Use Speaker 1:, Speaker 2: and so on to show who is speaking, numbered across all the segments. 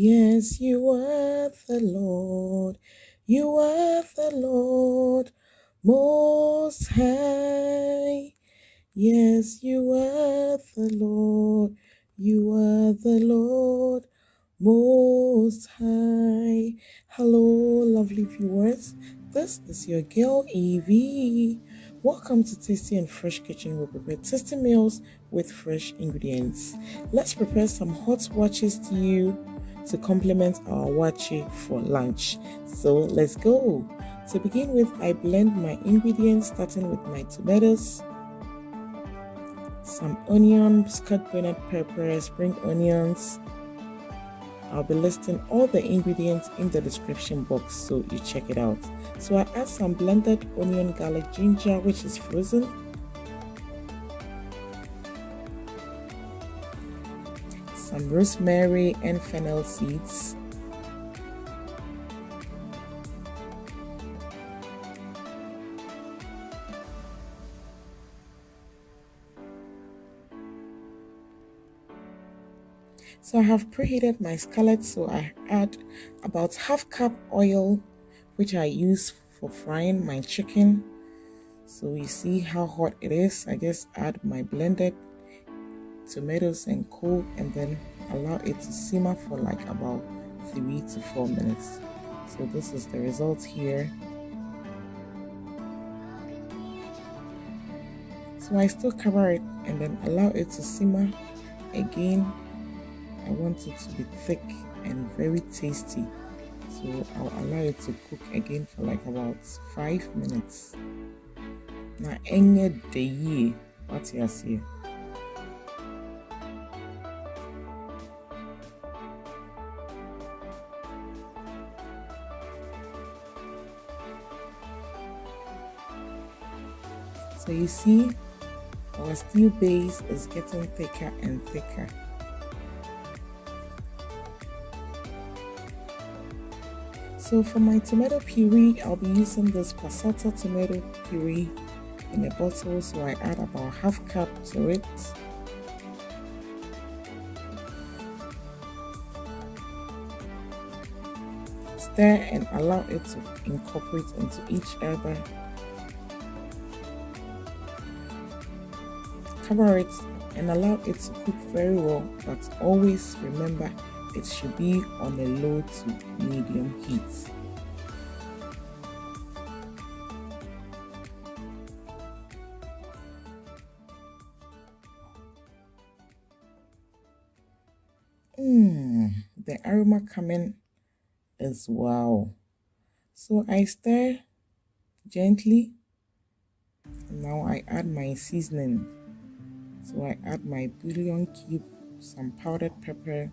Speaker 1: Yes, you are the Lord. You are the Lord Most High. Yes, you are the Lord. You are the Lord Most High. Hello, lovely viewers. This is your girl Evee. Welcome to Tasty and Fresh Kitchen. We prepare tasty meals with fresh ingredients. Let's prepare some hot waakye stew to complement our waakye for lunch. So let's go. To begin with, I blend my ingredients, starting with my tomatoes, some onion, Scotch bonnet pepper, spring onions. I'll be listing all the ingredients in the description box so you check it out. So I add some blended onion, garlic, ginger, which is frozen, some rosemary and fennel seeds, so I have preheated my skillet, so I add about half cup oil, which I use for frying my chicken. So you see how hot it is. I just add my blended tomatoes and cool, and then allow it to simmer for like about 3 to 4 minutes. So this is the result here. So I still cover it and then allow it to simmer again. I want it to be thick and very tasty, so I'll allow it to cook again for like about 5 minutes. Now any day, what you see. So you see, our stew base is getting thicker and thicker. So for my tomato puree, I'll be using this passata tomato puree in a bottle, so I add about half cup to it. Stir and allow it to incorporate into each other. Cover it and allow it to cook very well, but always remember it should be on a low to medium heat. The aroma coming is wow. So I stir gently. Now I add my seasoning. So I add my bouillon cube, some powdered pepper,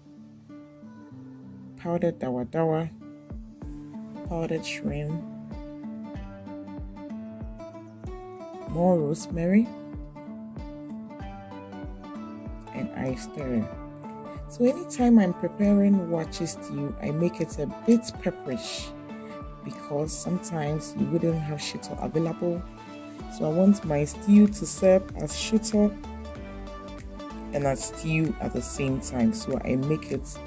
Speaker 1: powdered Dawadawa, powdered shrimp, more rosemary, and I stir. So anytime I'm preparing waakye stew, I make it a bit pepperish because sometimes you wouldn't have shito available. So I want my stew to serve as shito and as stew at the same time. So I make it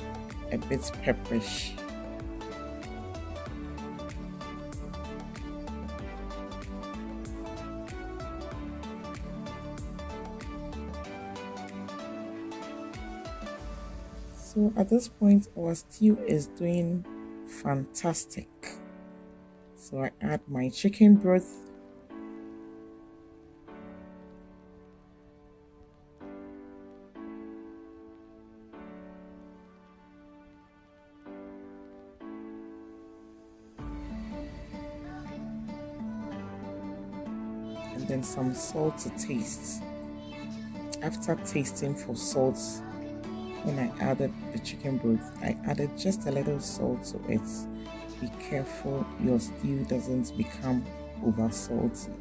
Speaker 1: a bit pepperish. So at this point, our stew is doing fantastic. So I add my chicken broth, and then some salt to taste. After tasting for salt, when I added the chicken broth, I added just a little salt to it. Be careful your stew doesn't become over salty.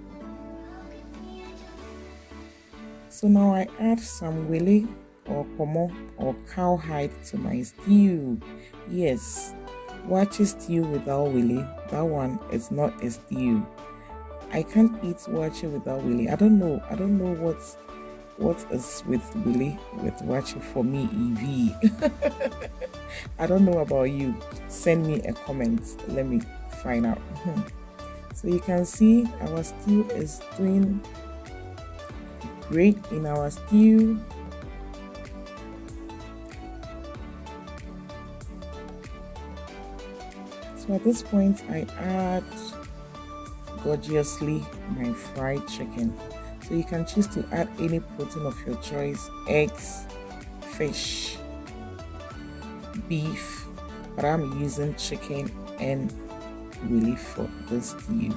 Speaker 1: So now I add some Wele or pomo or cowhide to my stew. Yes, waakye stew without Wele, that one is not a stew. I can't eat waakye without Wele. I don't know what what is with Wele with Waakye for me, Evee? I don't know about you. Send me a comment. Let me find out. So you can see our stew is doing great in our stew. So at this point, I add gorgeously my fried chicken. So you can choose to add any protein of your choice: eggs, fish, beef, but I'm using chicken and Wele for this stew.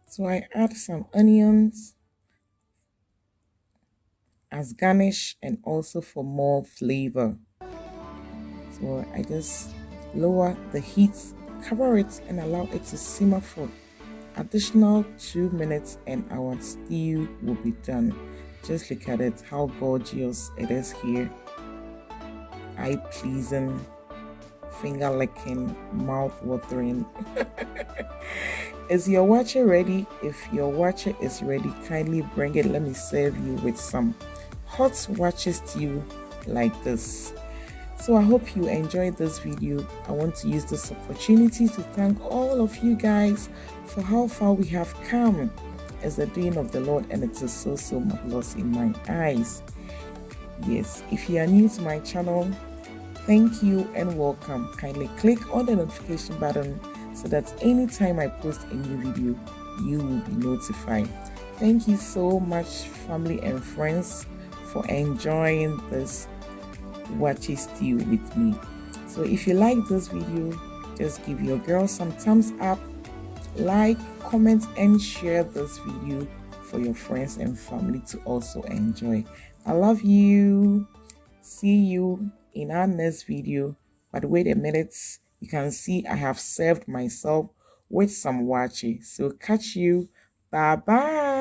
Speaker 1: So I add some onions as garnish and also for more flavor. So I just lower the heat, cover it, and allow it to simmer for additional 2 minutes, and our stew will be done. Just look at it, how gorgeous it is here. Eye pleasing, finger licking, mouth watering. Is your Waakye ready? If your Waakye is ready, kindly bring it. Let me serve you with some hot Waakye stew like this. So I hope you enjoyed this video. I want to use this opportunity to thank all of you guys for how far we have come. It's the doing of the Lord, and it is so marvelous in my eyes. Yes, if you are new to my channel, thank you and welcome. Kindly click on the notification button so that anytime I post a new video, you will be notified. Thank you so much, family and friends, for enjoying this Waakye stew with me. So if you like this video, just give your girl some thumbs up, like, comment, and share this video for your friends and family to also enjoy. I love you. See you in our next video. But wait a minute, you can see I have served myself with some Waakye. So catch you. Bye bye.